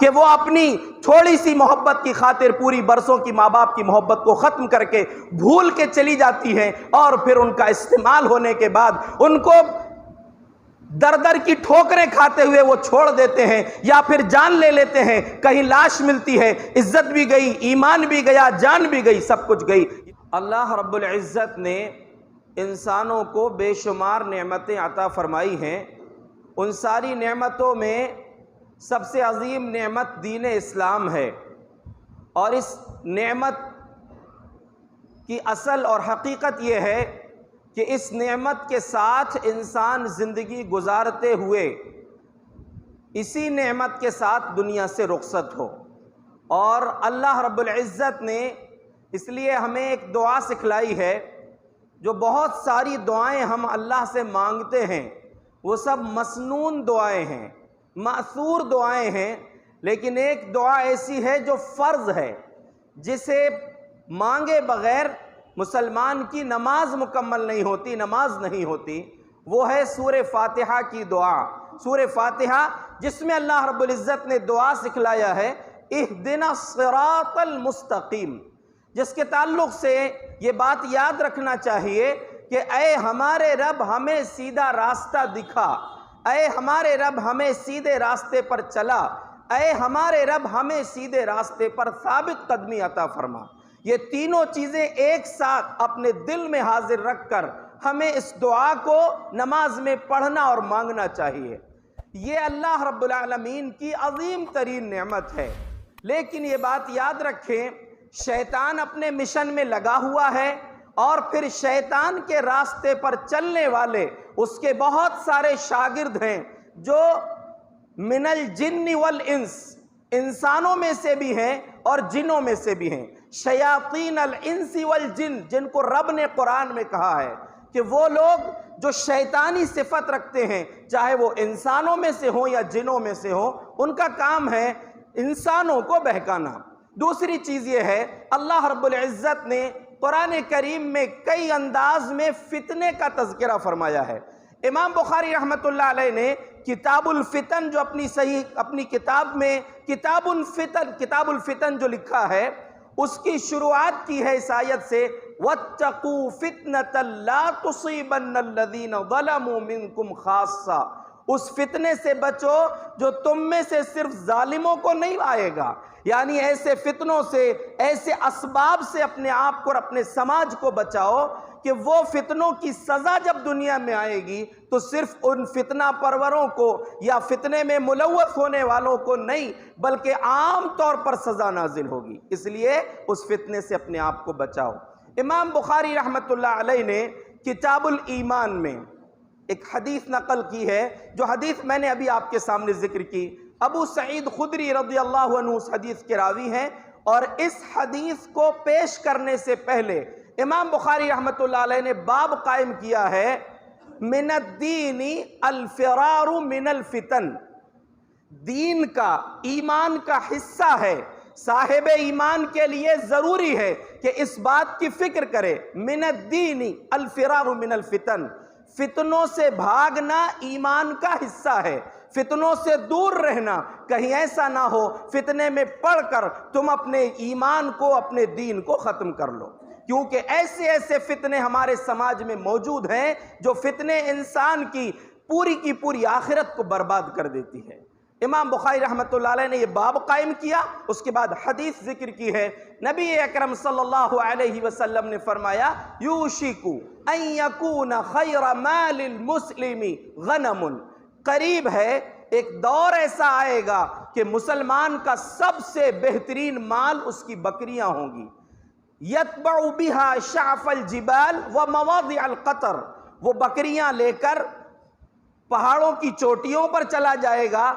کہ وہ اپنی تھوڑی سی محبت کی خاطر پوری برسوں کی ماں باپ کی محبت کو ختم کر کے بھول کے چلی جاتی ہیں، اور پھر ان کا استعمال ہونے کے بعد ان کو در در کی ٹھوکریں کھاتے ہوئے وہ چھوڑ دیتے ہیں یا پھر جان لے لیتے ہیں۔ کہیں لاش ملتی ہے، عزت بھی گئی، ایمان بھی گیا، جان بھی گئی، سب کچھ گئی۔ اللہ رب العزت نے انسانوں کو بے شمار نعمتیں عطا فرمائی ہیں۔ ان ساری نعمتوں میں سب سے عظیم نعمت دین اسلام ہے، اور اس نعمت کی اصل اور حقیقت یہ ہے کہ اس نعمت کے ساتھ انسان زندگی گزارتے ہوئے اسی نعمت کے ساتھ دنیا سے رخصت ہو۔ اور اللہ رب العزت نے اس لیے ہمیں ایک دعا سکھلائی ہے، جو بہت ساری دعائیں ہم اللہ سے مانگتے ہیں وہ سب مسنون دعائیں ہیں، مأثور دعائیں ہیں، لیکن ایک دعا ایسی ہے جو فرض ہے، جسے مانگے بغیر مسلمان کی نماز مکمل نہیں ہوتی، نماز نہیں ہوتی۔ وہ ہے سورہ فاتحہ کی دعا، سورہ فاتحہ جس میں اللہ رب العزت نے دعا سکھلایا ہے اہدنا الصراط المستقیم، جس کے تعلق سے یہ بات یاد رکھنا چاہیے کہ اے ہمارے رب ہمیں سیدھا راستہ دکھا، اے ہمارے رب ہمیں سیدھے راستے پر چلا، اے ہمارے رب ہمیں سیدھے راستے پر ثابت قدمی عطا فرما۔ یہ تینوں چیزیں ایک ساتھ اپنے دل میں حاضر رکھ کر ہمیں اس دعا کو نماز میں پڑھنا اور مانگنا چاہیے۔ یہ اللہ رب العالمین کی عظیم ترین نعمت ہے، لیکن یہ بات یاد رکھیں شیطان اپنے مشن میں لگا ہوا ہے، اور پھر شیطان کے راستے پر چلنے والے اس کے بہت سارے شاگرد ہیں جو من الجن والانس، انسانوں میں سے بھی ہیں اور جنوں میں سے بھی ہیں۔ شیاطین الانس والجن، جن کو رب نے قرآن میں کہا ہے کہ وہ لوگ جو شیطانی صفت رکھتے ہیں، چاہے وہ انسانوں میں سے ہوں یا جنوں میں سے ہوں، ان کا کام ہے انسانوں کو بہکانا۔ دوسری چیز یہ ہے اللہ رب العزت نے قرآن کریم میں کئی انداز میں فتنے کا تذکرہ فرمایا ہے۔ امام بخاری رحمۃ اللہ علیہ نے کتاب الفتن جو اپنی کتاب میں کتاب الفتن جو لکھا ہے، اس کی شروعات کی ہے اس آیت سے وَاتَّقُوا فِتْنَةً لَا تُصِيبَنَّ الَّذِينَ ظَلَمُوا مِنْكُمْ خَاصَّةً، اس فتنے سے بچو جو تم میں سے صرف ظالموں کو نہیں آئے گا، یعنی ایسے فتنوں سے، ایسے اسباب سے اپنے آپ کو اور اپنے سماج کو بچاؤ کہ وہ فتنوں کی سزا جب دنیا میں آئے گی تو صرف ان فتنہ پروروں کو یا فتنے میں ملوث ہونے والوں کو نہیں، بلکہ عام طور پر سزا نازل ہوگی، اس لیے اس فتنے سے اپنے آپ کو بچاؤ۔ امام بخاری رحمۃ اللہ علیہ نے کتاب الایمان میں ایک حدیث نقل کی ہے، جو حدیث میں نے ابھی آپ کے سامنے ذکر کی۔ ابو سعید خدری رضی اللہ عنہ اس حدیث کے راوی ہیں، اور اس حدیث کو پیش کرنے سے پہلے امام بخاری رحمۃ اللہ علیہ نے باب قائم کیا ہے من الدین الفرار من الفتن، دین کا، ایمان کا حصہ ہے، صاحب ایمان کے لیے ضروری ہے کہ اس بات کی فکر کرے من الدین الفرار من الفتن، فتنوں سے بھاگنا ایمان کا حصہ ہے، فتنوں سے دور رہنا، کہیں ایسا نہ ہو فتنے میں پڑ کر تم اپنے ایمان کو، اپنے دین کو ختم کر لو، کیونکہ ایسے فتنے ہمارے سماج میں موجود ہیں جو فتنے انسان کی پوری آخرت کو برباد کر دیتی ہے۔ امام بخاری رحمۃ اللہ علیہ نے یہ باب قائم کیا، اس کے بعد حدیث ذکر کی ہے۔ نبی اکرم صلی اللہ علیہ وسلم نے فرمایا یوشک ان یکون خیر مال المسلم غنم، قریب ہے ایک دور ایسا آئے گا کہ مسلمان کا سب سے بہترین مال اس کی بکریاں ہوں گی، یتبع بها شعف الجبال ومواضع القطر، وہ بکریاں لے کر پہاڑوں کی چوٹیوں پر چلا جائے گا،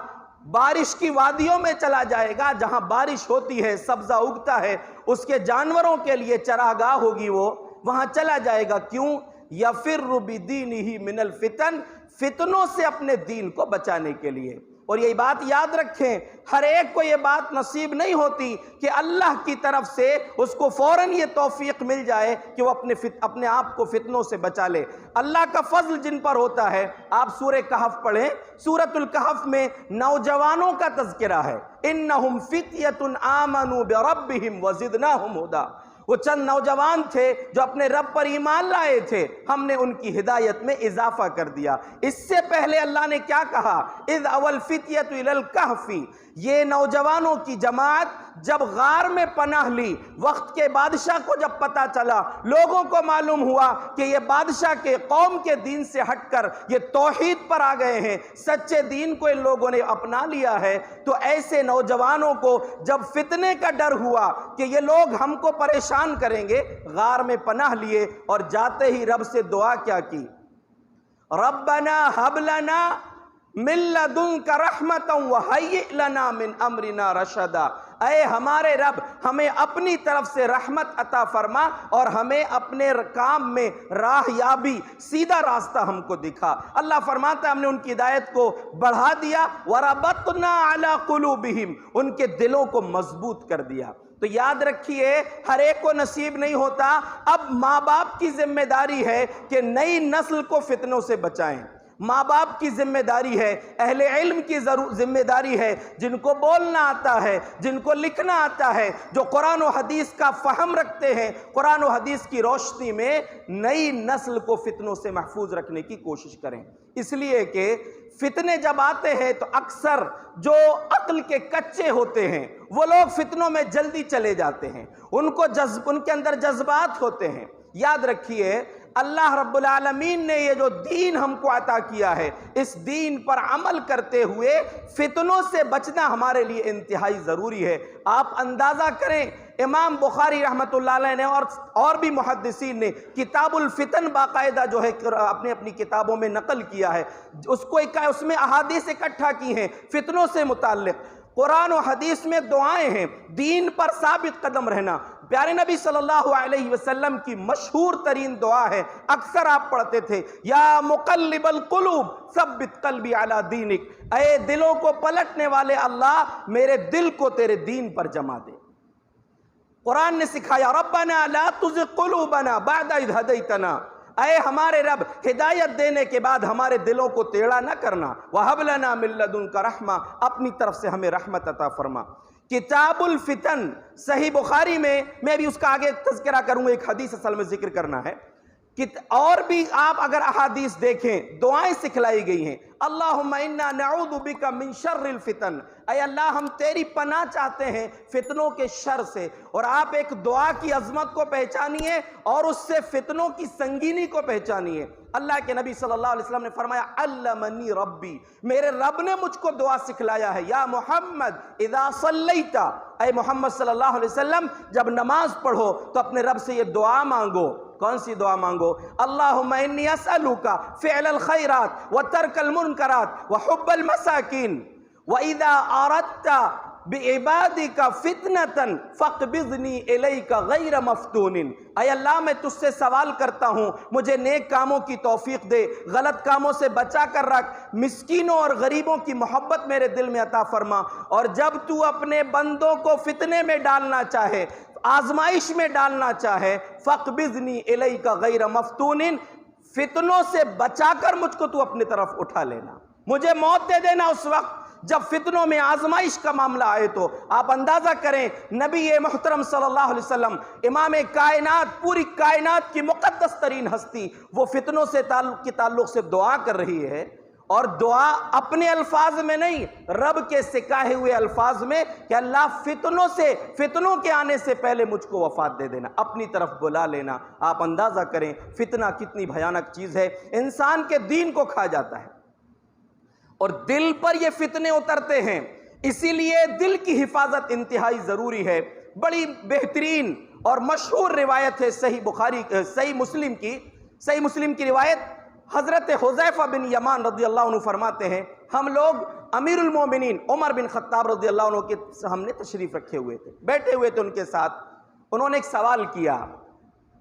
بارش کی وادیوں میں چلا جائے گا، جہاں بارش ہوتی ہے، سبزہ اگتا ہے، اس کے جانوروں کے لیے چراگاہ ہوگی، وہ وہاں چلا جائے گا۔ کیوں؟ یفر بدینہ من الفتن، فتنوں سے اپنے دین کو بچانے کے لیے۔ اور یہ بات یاد رکھیں، ہر ایک کو یہ بات نصیب نہیں ہوتی کہ اللہ کی طرف سے اس کو فوراً یہ توفیق مل جائے کہ وہ اپنے آپ کو فتنوں سے بچا لے۔ اللہ کا فضل جن پر ہوتا ہے، آپ سورہ کہف پڑھیں، سورۃ الکہف میں نوجوانوں کا تذکرہ ہے، انہم فتیۃ آمنوا بربہم وزدناہم ھدی۔ وہ چند نوجوان تھے جو اپنے رب پر ایمان لائے تھے، ہم نے ان کی ہدایت میں اضافہ کر دیا۔ اس سے پہلے اللہ نے کیا کہا؟ اذ اول فتیۃ الی الکہف، یہ نوجوانوں کی جماعت جب غار میں پناہ لی، وقت کے بادشاہ کو جب پتہ چلا، لوگوں کو معلوم ہوا کہ یہ بادشاہ کے قوم کے دین سے ہٹ کر یہ توحید پر آ گئے ہیں، سچے دین کو ان لوگوں نے اپنا لیا ہے، تو ایسے نوجوانوں کو جب فتنے کا ڈر ہوا کہ یہ لوگ ہم کو پریشان کریں گے، غار میں پناہ لیے اور جاتے ہی رب سے دعا کیا کی؟ ربنا ہب لنا من لدنک رحمتا وہیئ لنا من امرنا رشدا۔ اے ہمارے رب، ہمیں اپنی طرف سے رحمت عطا فرما اور ہمیں اپنے کام میں راہ یابی، سیدھا راستہ ہم کو دکھا۔ اللہ فرماتا ہے ہم نے ان کی ہدایت کو بڑھا دیا، وربطنا علی قلوبہم، ان کے دلوں کو مضبوط کر دیا۔ تو یاد رکھیے، ہر ایک کو نصیب نہیں ہوتا۔ اب ماں باپ کی ذمہ داری ہے کہ نئی نسل کو فتنوں سے بچائیں۔ ماں باپ کی ذمہ داری ہے، اہل علم کی ذمہ داری ہے، جن کو بولنا آتا ہے، جن کو لکھنا آتا ہے، جو قرآن و حدیث کا فہم رکھتے ہیں، قرآن و حدیث کی روشنی میں نئی نسل کو فتنوں سے محفوظ رکھنے کی کوشش کریں۔ اس لیے کہ فتنے جب آتے ہیں تو اکثر جو عقل کے کچے ہوتے ہیں وہ لوگ فتنوں میں جلدی چلے جاتے ہیں، ان کے اندر جذبات ہوتے ہیں۔ یاد رکھیے، اللہ رب العالمین نے یہ جو دین ہم کو عطا کیا ہے، اس دین پر عمل کرتے ہوئے فتنوں سے بچنا ہمارے لیے انتہائی ضروری ہے۔ آپ اندازہ کریں، امام بخاری رحمۃ اللہ علیہ نے اور بھی محدثین نے کتاب الفتن باقاعدہ جو ہے اپنی کتابوں میں نقل کیا ہے، اس میں احادیث اکٹھا کی ہیں فتنوں سے متعلق۔ قرآن و حدیث میں دعائیں ہیں، دین پر ثابت قدم رہنا۔ پیارے نبی صلی اللہ علیہ وسلم کی مشہور ترین دعا ہے، اکثر آپ پڑھتے تھے، یا مقلب القلوب ثبت قلبی علی دینک، اے دلوں کو پلٹنے والے اللہ، میرے دل کو تیرے دین پر جما دے۔ قرآن نے سکھایا، ربنا لا تزغ قلوبنا بعد اذ ہدیتنا، اے ہمارے رب، ہدایت دینے کے بعد ہمارے دلوں کو ٹیڑھا نہ کرنا، وَهَبْ لَنَا مِن لَّدُنْكَ رَحْمَةً، اپنی طرف سے ہمیں رحمت عطا فرما۔ کتاب الفتن صحیح بخاری میں بھی اس کا آگے تذکرہ کروں گا، ایک حدیث اصل میں ذکر کرنا ہے۔ اور بھی آپ اگر احادیث دیکھیں، دعائیں سکھلائی گئی ہیں، اللہم انا نعوذ بک من شر الفتن، اے اللہ ہم تیری پناہ چاہتے ہیں فتنوں کے شر سے۔ اور آپ ایک دعا کی عظمت کو پہچانیے اور اس سے فتنوں کی سنگینی کو پہچانیے۔ اللہ کے نبی صلی اللہ علیہ وسلم نے فرمایا، علمنی ربی، میرے رب نے مجھ کو دعا سکھلایا ہے، یا محمد اذا صلیت، اے محمد صلی اللہ علیہ وسلم جب نماز پڑھو تو اپنے رب سے یہ دعا مانگو۔ کون سی دعا مانگو؟ اللہم انی اسألک فعل الخیرات وترک المنکرات وحب المساکین وَإِذَا أَرَدْتَ بِعِبَادِكَ فِتْنَةً فَاقْبِضْنِي إِلَيْكَ غَيْرَ مَفْتُونٍ، اے اللہ میں تجھ سے سوال کرتا ہوں، مجھے نیک کاموں کی توفیق دے، غلط کاموں سے بچا کر رکھ، مسکینوں اور غریبوں کی محبت میرے دل میں عطا فرما، اور جب تو اپنے بندوں کو فتنے میں ڈالنا چاہے، آزمائش میں ڈالنا چاہے، فَاقْبِضْنِي إِلَيْكَ غَيْرَ مَفْتُونٍ، فتنوں سے بچا کر مجھ کو تو اپنی طرف اٹھا لینا، مجھے موت دے دینا اس وقت جب فتنوں میں آزمائش کا معاملہ آئے۔ تو آپ اندازہ کریں، نبی محترم صلی اللہ علیہ وسلم، امام کائنات، پوری کائنات کی مقدس ترین ہستی، وہ فتنوں سے تعلق سے دعا کر رہی ہے، اور دعا اپنے الفاظ میں نہیں، رب کے سکھائے ہوئے الفاظ میں، کہ اللہ فتنوں کے آنے سے پہلے مجھ کو وفات دے دینا، اپنی طرف بلا لینا۔ آپ اندازہ کریں فتنہ کتنی بھیانک چیز ہے، انسان کے دین کو کھا جاتا ہے اور دل پر یہ فتنے اترتے ہیں، اسی لیے دل کی حفاظت انتہائی ضروری ہے۔ بڑی بہترین اور مشہور روایت ہے صحیح مسلم کی روایت، حضرت حذیفہ بن یمان رضی اللہ عنہ فرماتے ہیں، ہم لوگ امیر المومنین عمر بن خطاب رضی اللہ عنہ کے ہم نے تشریف رکھے ہوئے تھے، بیٹھے ہوئے تھے ان کے ساتھ، انہوں نے ایک سوال کیا،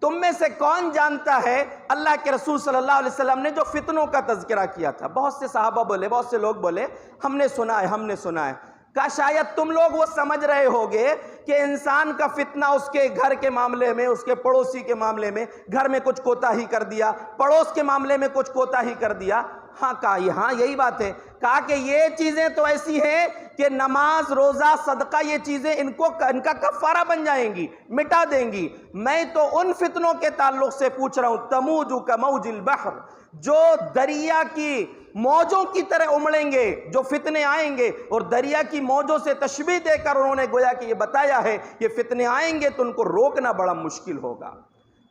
تم میں سے کون جانتا ہے اللہ کے رسول صلی اللہ علیہ وسلم نے جو فتنوں کا تذکرہ کیا تھا؟ بہت سے صحابہ بولے، بہت سے لوگ بولے ہم نے سنا ہے، ہم نے سنا ہے۔ کہا شاید تم لوگ وہ سمجھ رہے ہوگے کہ انسان کا فتنہ اس کے گھر کے معاملے میں، اس کے پڑوسی کے معاملے میں، گھر میں کچھ کوتاہی کر دیا، پڑوس کے معاملے میں کچھ کوتاہی کر دیا۔ ہاں کہا ہاں یہی بات ہے۔ کہا کہ یہ چیزیں تو ایسی ہیں کہ نماز، روزہ، صدقہ، یہ چیزیں ان کا کفارہ بن جائیں گی، مٹا دیں گی۔ میں تو ان فتنوں کے تعلق سے پوچھ رہا ہوں، تموج کموج البحر، جو دریا کی موجوں کی طرح امڑیں گے، جو فتنے آئیں گے، اور دریا کی موجوں سے تشبیہ دے کر انہوں نے گویا کہ یہ بتایا ہے کہ فتنے آئیں گے تو ان کو روکنا بڑا مشکل ہوگا۔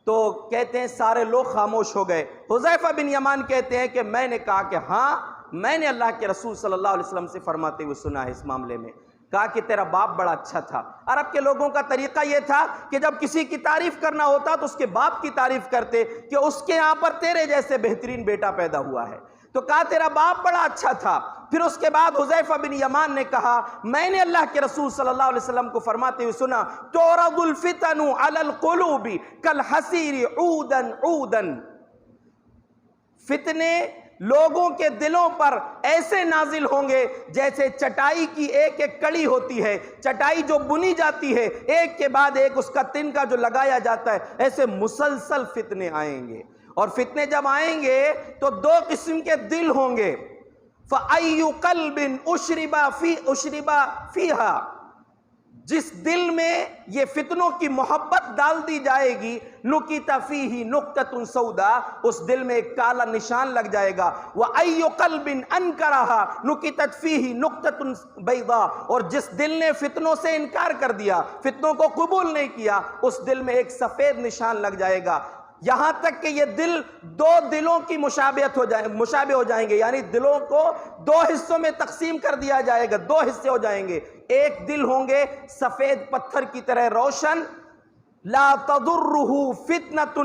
تو کہتے ہیں سارے لوگ خاموش ہو گئے۔ حذیفہ بن یمان کہتے ہیں کہ میں نے کہا کہ ہاں میں نے اللہ کے رسول صلی اللہ علیہ وسلم سے فرماتے ہوئے سنا ہے اس معاملے میں۔ کہا کہ تیرا باپ بڑا اچھا تھا۔ عرب کے لوگوں کا طریقہ یہ تھا کہ جب کسی کی تعریف کرنا ہوتا تو اس کے باپ کی تعریف کرتے کہ اس کے یہاں پر تیرے جیسے بہترین بیٹا پیدا ہوا ہے۔ تو کہا تیرا باپ بڑا اچھا تھا۔ پھر اس کے بعد حذیفہ بن یمان نے کہا میں نے اللہ کے رسول صلی اللہ علیہ وسلم کو فرماتے ہوئے سنا تُعْرَضُ الْفِتَنُ عَلَى الْقُلُوبِ كَالْحَسِيرِ عُودًا عُودًا، فتنے لوگوں کے دلوں پر ایسے نازل ہوں گے جیسے چٹائی کی ایک ایک کڑی ہوتی ہے، چٹائی جو بنی جاتی ہے ایک کے بعد ایک اس کا تن کا جو لگایا جاتا ہے، ایسے مسلسل فتنے آئیں گے۔ اور فتنے جب آئیں گے تو دو قسم کے دل ہوں گے، فَأَيُّ قَلْبٍ أُشْرِبَ فِيهَا، جس دل میں یہ فتنوں کی محبت ڈال دی جائے گی، نُكِتَ فِيهِ نُقْطَةٌ سَوْدَىٰ، اس دل میں ایک کالا نشان لگ جائے گا۔ وَأَيُّ قَلْبٍ أَنْكَرَهَا نُكِتَتْ فِيهِ نُقْطَةٌ بَيْضَاء، اور جس دل نے فتنوں سے انکار کر دیا، فتنوں کو قبول نہیں کیا، اس دل میں ایک سفید نشان لگ جائے گا۔ یہاں تک کہ یہ دل دو دلوں کی مشابہ ہو جائیں گے، یعنی دلوں کو دو حصوں میں تقسیم کر دیا جائے گا، دو حصے ہو جائیں گے۔ ایک دل ہوں گے سفید پتھر کی طرح روشن، لا تضرہ فتنة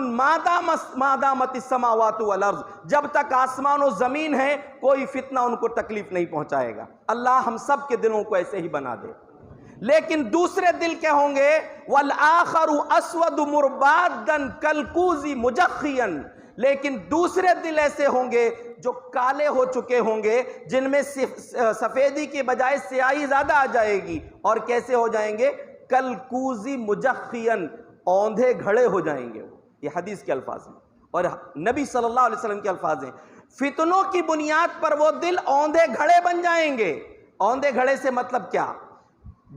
ما دامت السماوات والارض، جب تک آسمان و زمین ہے کوئی فتنہ ان کو تکلیف نہیں پہنچائے گا۔ اللہ ہم سب کے دلوں کو ایسے ہی بنا دے۔ لیکن دوسرے دل کیا ہوں گے؟ والآخر اسود مربادا کالکوز مجخیا، لیکن دوسرے دل ایسے ہوں گے جو کالے ہو چکے ہوں گے، جن میں سفیدی کی بجائے سیاہی زیادہ آ جائے گی، اور کیسے ہو جائیں گے؟ کالکوز مجخیا، اوندھے گھڑے ہو جائیں گے۔ یہ حدیث کے الفاظ ہیں اور نبی صلی اللہ علیہ وسلم کے الفاظ ہیں۔ فتنوں کی بنیاد پر وہ دل اوندھے گھڑے بن جائیں گے۔ اوندھے گھڑے سے مطلب کیا؟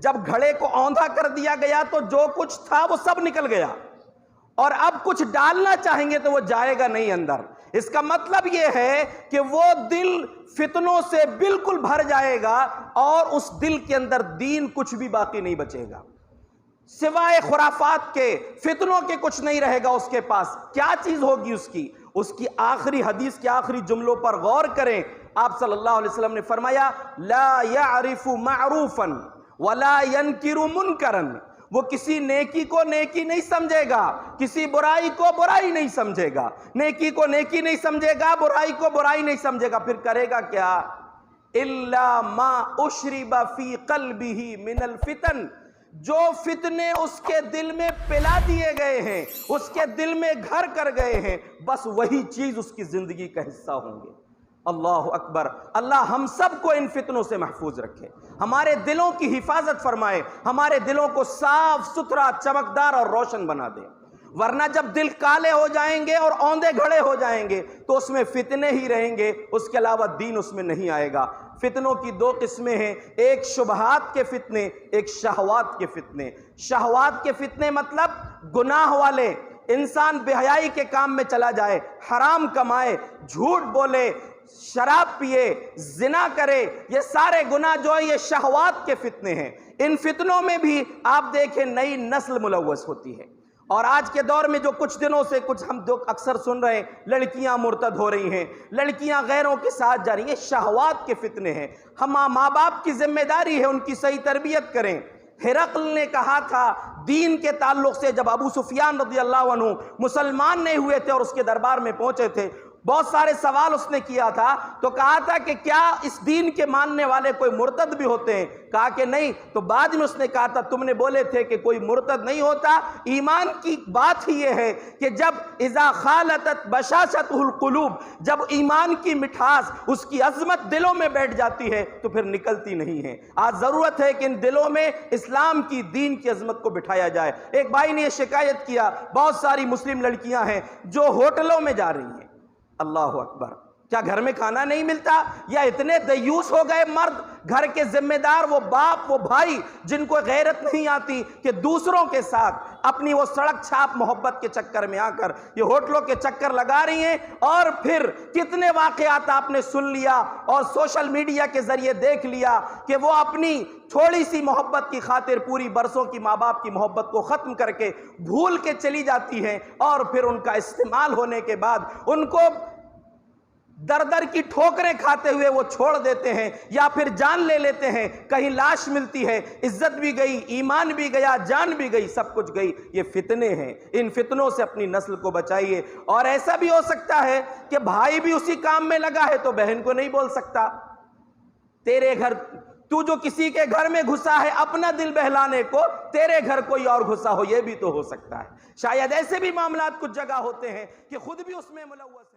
جب گھڑے کو اوندھا کر دیا گیا تو جو کچھ تھا وہ سب نکل گیا، اور اب کچھ ڈالنا چاہیں گے تو وہ جائے گا نہیں اندر۔ اس کا مطلب یہ ہے کہ وہ دل فتنوں سے بالکل بھر جائے گا، اور اس دل کے اندر دین کچھ بھی باقی نہیں بچے گا، سوائے خرافات کے، فتنوں کے کچھ نہیں رہے گا اس کے پاس۔ کیا چیز ہوگی اس کی آخری حدیث کے آخری جملوں پر غور کریں۔ آپ صلی اللہ علیہ وسلم نے فرمایا لا يعرف معروفا ولا ينکر منکرا، وہ کسی نیکی کو نیکی نہیں سمجھے گا، کسی برائی کو برائی نہیں سمجھے گا، نیکی کو نیکی نہیں سمجھے گا، برائی کو برائی نہیں سمجھے گا، پھر کرے گا کیا؟ الا ما اشرب فی قلبہ من الفتن، جو فتنے اس کے دل میں پلا دیے گئے ہیں، اس کے دل میں گھر کر گئے ہیں، بس وہی چیز اس کی زندگی کا حصہ ہوں گے۔ اللہ اکبر۔ اللہ ہم سب کو ان فتنوں سے محفوظ رکھے، ہمارے دلوں کی حفاظت فرمائے، ہمارے دلوں کو صاف ستھرا، چمکدار اور روشن بنا دے۔ ورنہ جب دل کالے ہو جائیں گے اور اوندھے گھڑے ہو جائیں گے تو اس میں فتنے ہی رہیں گے، اس کے علاوہ دین اس میں نہیں آئے گا۔ فتنوں کی دو قسمیں ہیں، ایک شبہات کے فتنے، ایک شہوات کے فتنے۔ شہوات کے فتنے مطلب گناہ والے، انسان بے حیائی کے کام میں چلا جائے، حرام کمائے، جھوٹ بولے، شراب پیے، زنا کرے، یہ سارے گناہ جو ہیں یہ شہوات کے فتنے ہیں۔ ان فتنوں میں بھی آپ دیکھیں نئی نسل ملوث ہوتی ہے، اور آج کے دور میں جو کچھ دنوں سے ہم اکثر سن رہے ہیں، لڑکیاں مرتد ہو رہی ہیں، لڑکیاں غیروں کے ساتھ جا رہی ہیں، یہ شہوات کے فتنے ہیں۔ ہم ماں باپ کی ذمہ داری ہے ان کی صحیح تربیت کریں۔ ہرقل نے کہا تھا دین کے تعلق سے، جب ابو سفیان رضی اللہ عنہ مسلمان نہیں ہوئے تھے اور اس کے دربار میں پہنچے تھے، بہت سارے سوال اس نے کیا تھا، تو کہا تھا کہ کیا اس دین کے ماننے والے کوئی مرتد بھی ہوتے ہیں؟ کہا کہ نہیں۔ تو بعد میں اس نے کہا تھا تم نے بولے تھے کہ کوئی مرتد نہیں ہوتا۔ ایمان کی بات ہی یہ ہے کہ جب اذا خالطت بشاشتہ القلوب، جب ایمان کی مٹھاس، اس کی عظمت دلوں میں بیٹھ جاتی ہے تو پھر نکلتی نہیں ہے۔ آج ضرورت ہے کہ ان دلوں میں اسلام کی، دین کی عظمت کو بٹھایا جائے۔ ایک بھائی نے یہ شکایت کیا، بہت ساری مسلم لڑکیاں ہیں جو ہوٹلوں میں جا رہی ہیں۔ اللہ اکبر، کیا گھر میں کھانا نہیں ملتا؟ یا اتنے دیوس ہو گئے مرد، گھر کے ذمہ دار، وہ باپ، وہ بھائی جن کو غیرت نہیں آتی کہ دوسروں کے ساتھ اپنی وہ سڑک چھاپ محبت کے چکر میں آ کر یہ ہوٹلوں کے چکر لگا رہی ہیں۔ اور پھر کتنے واقعات آپ نے سن لیا اور سوشل میڈیا کے ذریعے دیکھ لیا کہ وہ اپنی تھوڑی سی محبت کی خاطر پوری برسوں کی ماں باپ کی محبت کو ختم کر کے بھول کے چلی جاتی ہیں، اور پھر ان کا استعمال ہونے کے بعد ان کو در در کی ٹھوکریں کھاتے ہوئے وہ چھوڑ دیتے ہیں، یا پھر جان لے لیتے ہیں۔ کہیں لاش ملتی ہے، عزت بھی گئی، ایمان بھی گیا، جان بھی گئی، سب کچھ گئی۔ یہ فتنے ہیں، ان فتنوں سے اپنی نسل کو بچائیے۔ اور ایسا بھی ہو سکتا ہے کہ بھائی بھی اسی کام میں لگا ہے تو بہن کو نہیں بول سکتا، تیرے گھر تو جو کسی کے گھر میں گھسا ہے اپنا دل بہلانے کو، تیرے گھر کوئی اور گھسا ہو، یہ بھی تو ہو سکتا ہے۔ شاید ایسے بھی معاملات کچھ جگہ ہوتے ہیں کہ خود بھی اس میں ملوث